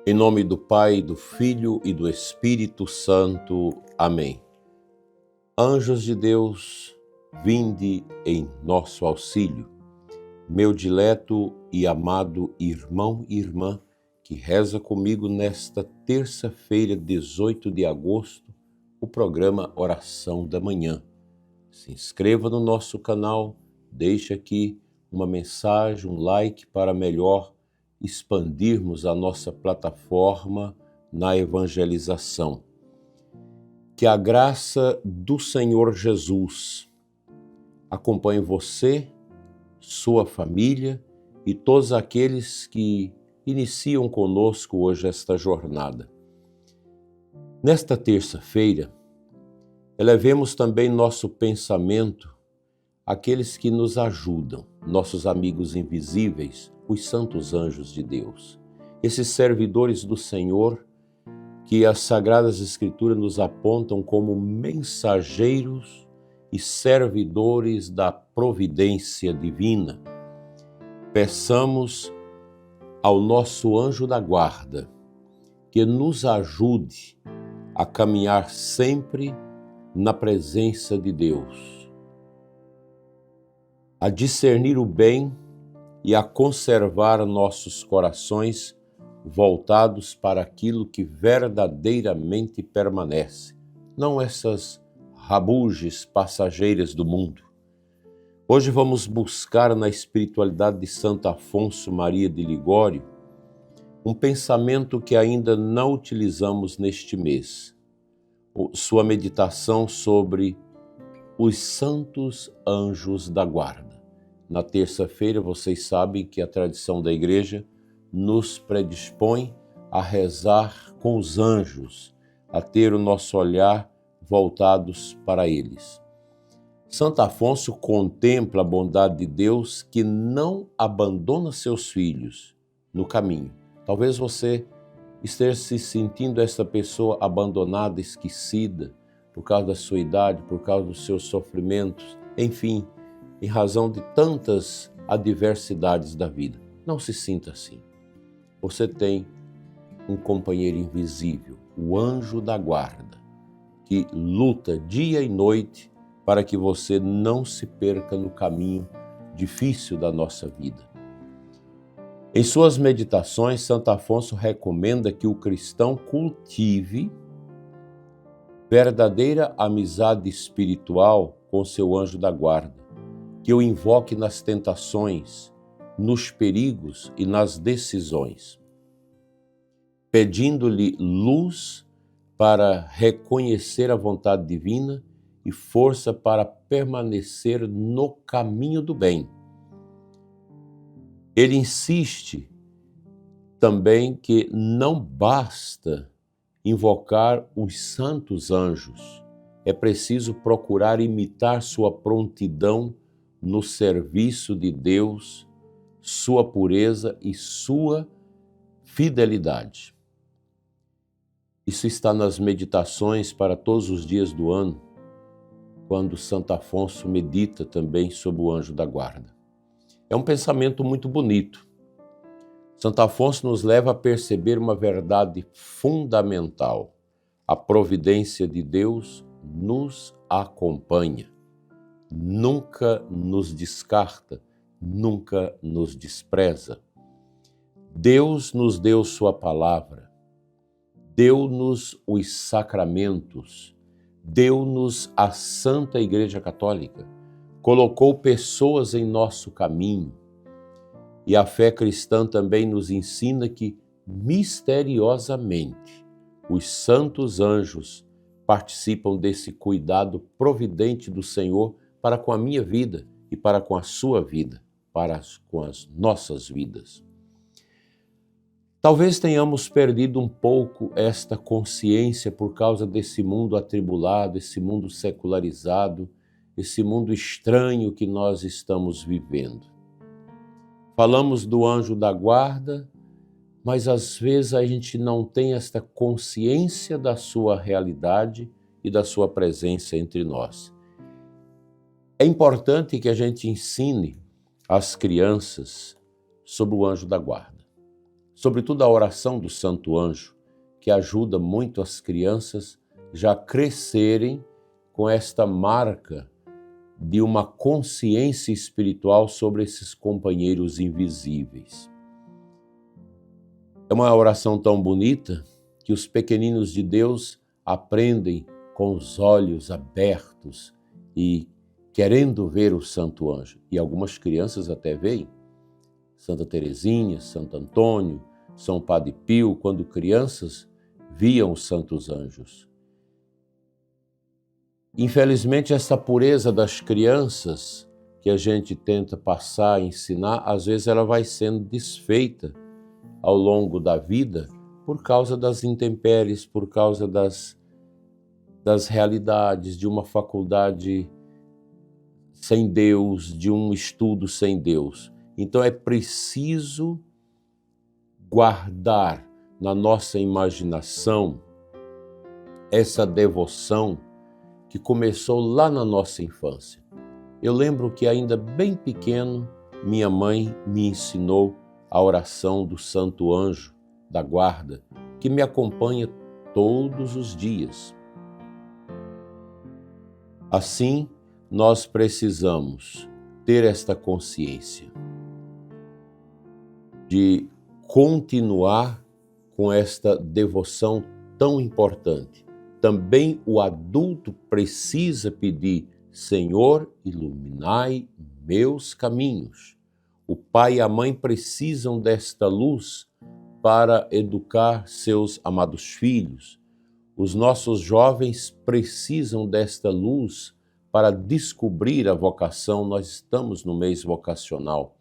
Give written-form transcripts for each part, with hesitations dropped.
Em nome do Pai, do Filho e do Espírito Santo. Amém. Anjos de Deus, vinde em nosso auxílio. Meu dileto e amado irmão e irmã, que reza comigo nesta terça-feira, 18 de agosto, o programa Oração da Manhã. Se inscreva no nosso canal, deixe aqui uma mensagem, um like para melhor expandirmos a nossa plataforma na evangelização. Que a graça do Senhor Jesus acompanhe você, sua família e todos aqueles que iniciam conosco hoje esta jornada. Nesta terça-feira, elevemos também nosso pensamento àqueles que nos ajudam, nossos amigos invisíveis, os santos anjos de Deus. Esses servidores do Senhor que as Sagradas Escrituras nos apontam como mensageiros e servidores da providência divina. Peçamos ao nosso anjo da guarda que nos ajude a caminhar sempre na presença de Deus, a discernir o bem e a conservar nossos corações voltados para aquilo que verdadeiramente permanece, não essas rabuges passageiras do mundo. Hoje vamos buscar na espiritualidade de Santo Afonso Maria de Ligório um pensamento que ainda não utilizamos neste mês, sua meditação sobre os santos anjos da guarda. Na terça-feira, vocês sabem que a tradição da igreja nos predispõe a rezar com os anjos, a ter o nosso olhar voltados para eles. Santo Afonso contempla a bondade de Deus que não abandona seus filhos no caminho. Talvez você esteja se sentindo essa pessoa abandonada, esquecida, por causa da sua idade, por causa dos seus sofrimentos, enfim, em razão de tantas adversidades da vida. Não se sinta assim. Você tem um companheiro invisível, o anjo da guarda, que luta dia e noite para que você não se perca no caminho difícil da nossa vida. Em suas meditações, Santo Afonso recomenda que o cristão cultive verdadeira amizade espiritual com seu anjo da guarda, que o invoque nas tentações, nos perigos e nas decisões, pedindo-lhe luz para reconhecer a vontade divina e força para permanecer no caminho do bem. Ele insiste também que não basta invocar os santos anjos, é preciso procurar imitar sua prontidão no serviço de Deus, sua pureza e sua fidelidade. Isso está nas meditações para todos os dias do ano, quando Santo Afonso medita também sobre o anjo da guarda. É um pensamento muito bonito. Santo Afonso nos leva a perceber uma verdade fundamental. A providência de Deus nos acompanha, nunca nos descarta, nunca nos despreza. Deus nos deu sua palavra, deu-nos os sacramentos, deu-nos a Santa Igreja Católica, colocou pessoas em nosso caminho. E a fé cristã também nos ensina que, misteriosamente, os santos anjos participam desse cuidado providente do Senhor para com a minha vida e para com a sua vida, com as nossas vidas. Talvez tenhamos perdido um pouco esta consciência por causa desse mundo atribulado, esse mundo secularizado, esse mundo estranho que nós estamos vivendo. Falamos do anjo da guarda, mas às vezes a gente não tem esta consciência da sua realidade e da sua presença entre nós. É importante que a gente ensine às crianças sobre o anjo da guarda, sobretudo a oração do Santo Anjo, que ajuda muito as crianças já crescerem com esta marca de uma consciência espiritual sobre esses companheiros invisíveis. É uma oração tão bonita que os pequeninos de Deus aprendem com os olhos abertos e querendo ver o Santo Anjo. E algumas crianças até veem. Santa Teresinha, Santo Antônio, São Padre Pio, quando crianças, viam os santos anjos. Infelizmente, essa pureza das crianças que a gente tenta passar, ensinar, às vezes ela vai sendo desfeita ao longo da vida por causa das intempéries, por causa das realidades, de uma faculdade sem Deus, de um estudo sem Deus. Então é preciso guardar na nossa imaginação essa devoção que começou lá na nossa infância. Eu lembro que ainda bem pequeno, minha mãe me ensinou a oração do Santo Anjo da Guarda, que me acompanha todos os dias. Assim, nós precisamos ter esta consciência de continuar com esta devoção tão importante. Também o adulto precisa pedir: Senhor, iluminai meus caminhos. O pai e a mãe precisam desta luz para educar seus amados filhos. Os nossos jovens precisam desta luz para descobrir a vocação. Nós estamos no mês vocacional.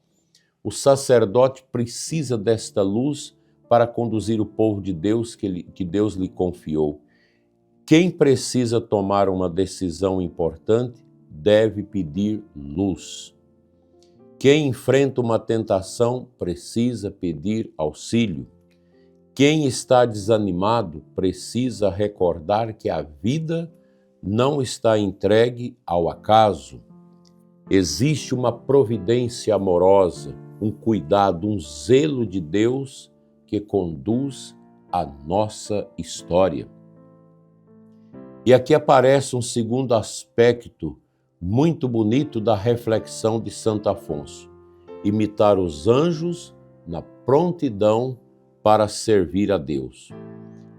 O sacerdote precisa desta luz para conduzir o povo de Deus que Deus lhe confiou. Quem precisa tomar uma decisão importante deve pedir luz. Quem enfrenta uma tentação precisa pedir auxílio. Quem está desanimado precisa recordar que a vida não está entregue ao acaso. Existe uma providência amorosa, um cuidado, um zelo de Deus que conduz a nossa história. E aqui aparece um segundo aspecto muito bonito da reflexão de Santo Afonso: imitar os anjos na prontidão para servir a Deus.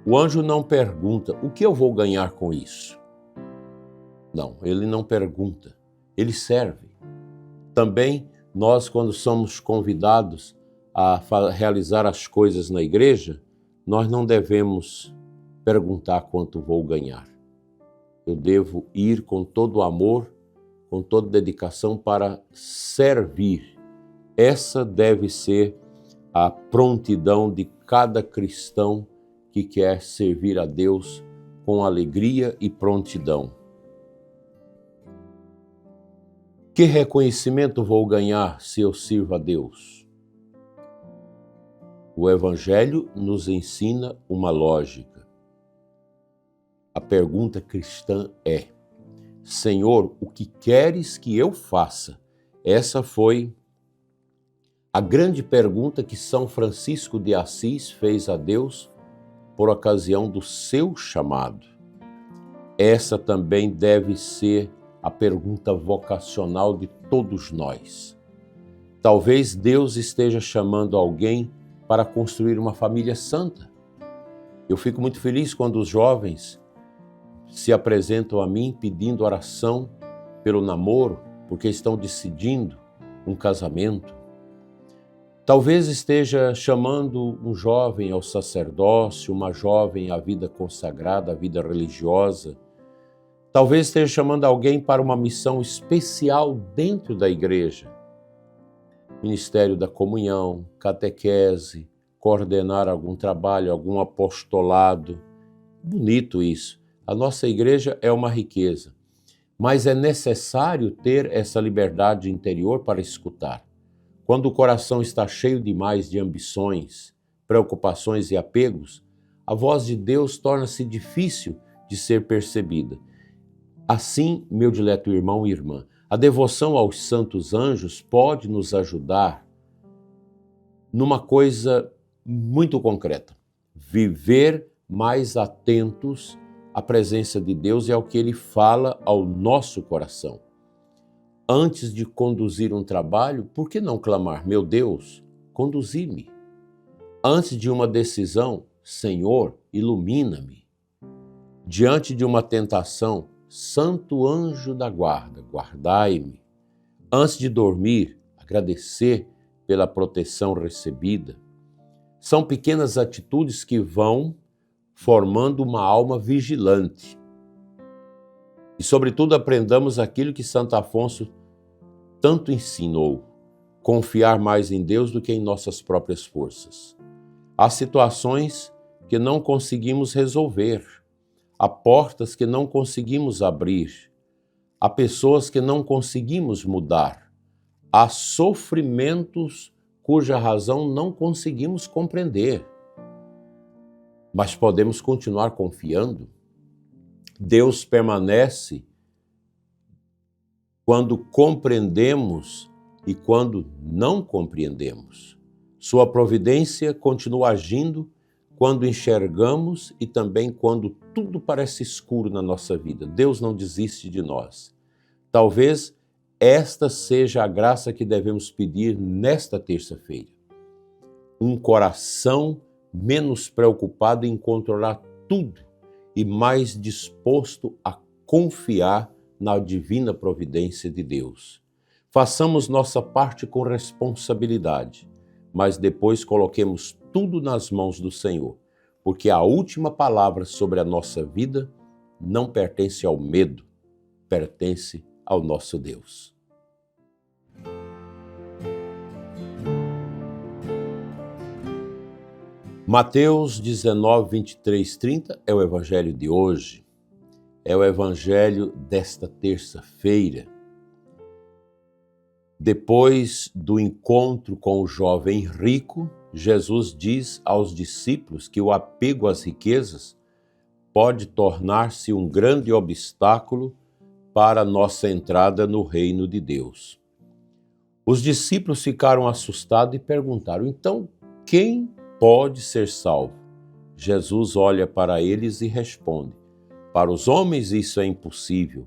O anjo não pergunta: o que eu vou ganhar com isso? Não, ele não pergunta, ele serve. Também nós, quando somos convidados a realizar as coisas na igreja, nós não devemos perguntar quanto vou ganhar. Eu devo ir com todo o amor, com toda dedicação para servir. Essa deve ser a prontidão de cada cristão que quer servir a Deus com alegria e prontidão. Que reconhecimento vou ganhar se eu sirvo a Deus? O Evangelho nos ensina uma lógica. A pergunta cristã é: Senhor, o que queres que eu faça? Essa foi a grande pergunta que São Francisco de Assis fez a Deus por ocasião do seu chamado. Essa também deve ser a pergunta vocacional de todos nós. Talvez Deus esteja chamando alguém para construir uma família santa. Eu fico muito feliz quando os jovens se apresentam a mim pedindo oração pelo namoro, porque estão decidindo um casamento. Talvez esteja chamando um jovem ao sacerdócio, uma jovem à vida consagrada, à vida religiosa. Talvez esteja chamando alguém para uma missão especial dentro da igreja. Ministério da comunhão, catequese, coordenar algum trabalho, algum apostolado. Bonito isso. A nossa igreja é uma riqueza, mas é necessário ter essa liberdade interior para escutar. Quando o coração está cheio demais de ambições, preocupações e apegos, a voz de Deus torna-se difícil de ser percebida. Assim, meu dileto irmão e irmã, a devoção aos santos anjos pode nos ajudar numa coisa muito concreta. Viver mais atentos à presença de Deus e ao que Ele fala ao nosso coração. Antes de conduzir um trabalho, por que não clamar, meu Deus, conduzi-me? Antes de uma decisão, Senhor, ilumina-me. Diante de uma tentação, Santo Anjo da Guarda, guardai-me. Antes de dormir, agradecer pela proteção recebida. São pequenas atitudes que vão formando uma alma vigilante. E, sobretudo, aprendamos aquilo que Santo Afonso tanto ensinou: confiar mais em Deus do que em nossas próprias forças. Há situações que não conseguimos resolver, há portas que não conseguimos abrir, há pessoas que não conseguimos mudar, há sofrimentos cuja razão não conseguimos compreender. Mas podemos continuar confiando. Deus permanece quando compreendemos e quando não compreendemos. Sua providência continua agindo quando enxergamos e também quando tudo parece escuro na nossa vida. Deus não desiste de nós. Talvez esta seja a graça que devemos pedir nesta terça-feira. Um coração menos preocupado em controlar tudo e mais disposto a confiar na divina providência de Deus. Façamos nossa parte com responsabilidade, mas depois coloquemos tudo nas mãos do Senhor, porque a última palavra sobre a nossa vida não pertence ao medo, pertence ao nosso Deus. Mateus 19, 23, 30 é o evangelho de hoje, é o evangelho desta terça-feira. Depois do encontro com o jovem rico, Jesus diz aos discípulos que o apego às riquezas pode tornar-se um grande obstáculo para a nossa entrada no reino de Deus. Os discípulos ficaram assustados e perguntaram: então, quem pode ser salvo? Jesus olha para eles e responde: para os homens isso é impossível,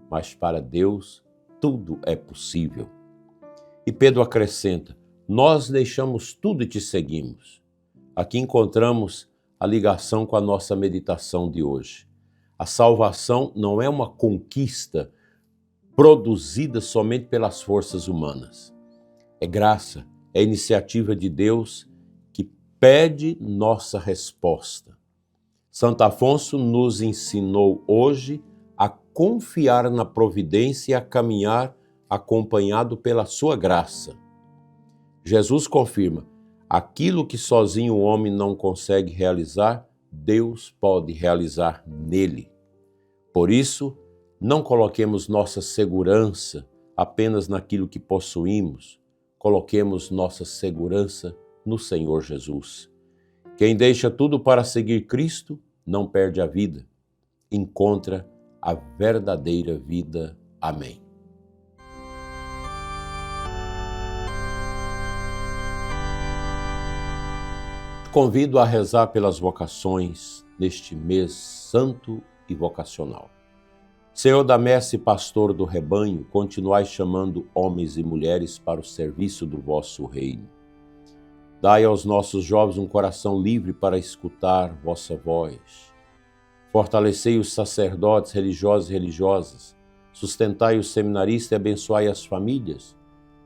mas para Deus tudo é possível. E Pedro acrescenta: nós deixamos tudo e te seguimos. Aqui encontramos a ligação com a nossa meditação de hoje. A salvação não é uma conquista produzida somente pelas forças humanas. É graça, é iniciativa de Deus que pede nossa resposta. Santo Afonso nos ensinou hoje a confiar na providência e a caminhar acompanhado pela sua graça. Jesus confirma: aquilo que sozinho o homem não consegue realizar, Deus pode realizar nele. Por isso, não coloquemos nossa segurança apenas naquilo que possuímos, coloquemos nossa segurança no Senhor Jesus. Quem deixa tudo para seguir Cristo não perde a vida, encontra a verdadeira vida. Amém. Convido a rezar pelas vocações neste mês santo e vocacional. Senhor da messe, pastor do rebanho, continuai chamando homens e mulheres para o serviço do vosso reino. Dai aos nossos jovens um coração livre para escutar vossa voz. Fortalecei os sacerdotes, religiosos e religiosas. Sustentai os seminaristas e abençoai as famílias,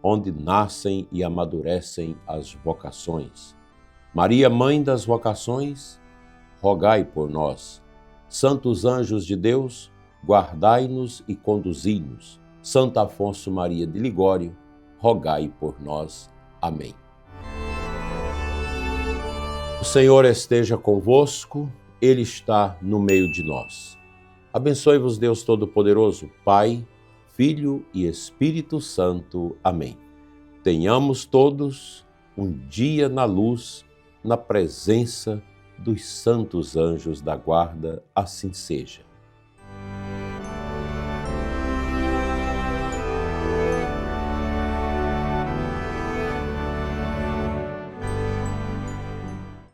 onde nascem e amadurecem as vocações. Maria, Mãe das vocações, rogai por nós. Santos anjos de Deus, guardai-nos e conduzi-nos. Santo Afonso Maria de Ligório, rogai por nós. Amém. O Senhor esteja convosco, Ele está no meio de nós. Abençoe-vos Deus Todo-Poderoso, Pai, Filho e Espírito Santo. Amém. Tenhamos todos um dia na luz, na presença dos santos anjos da guarda, assim seja.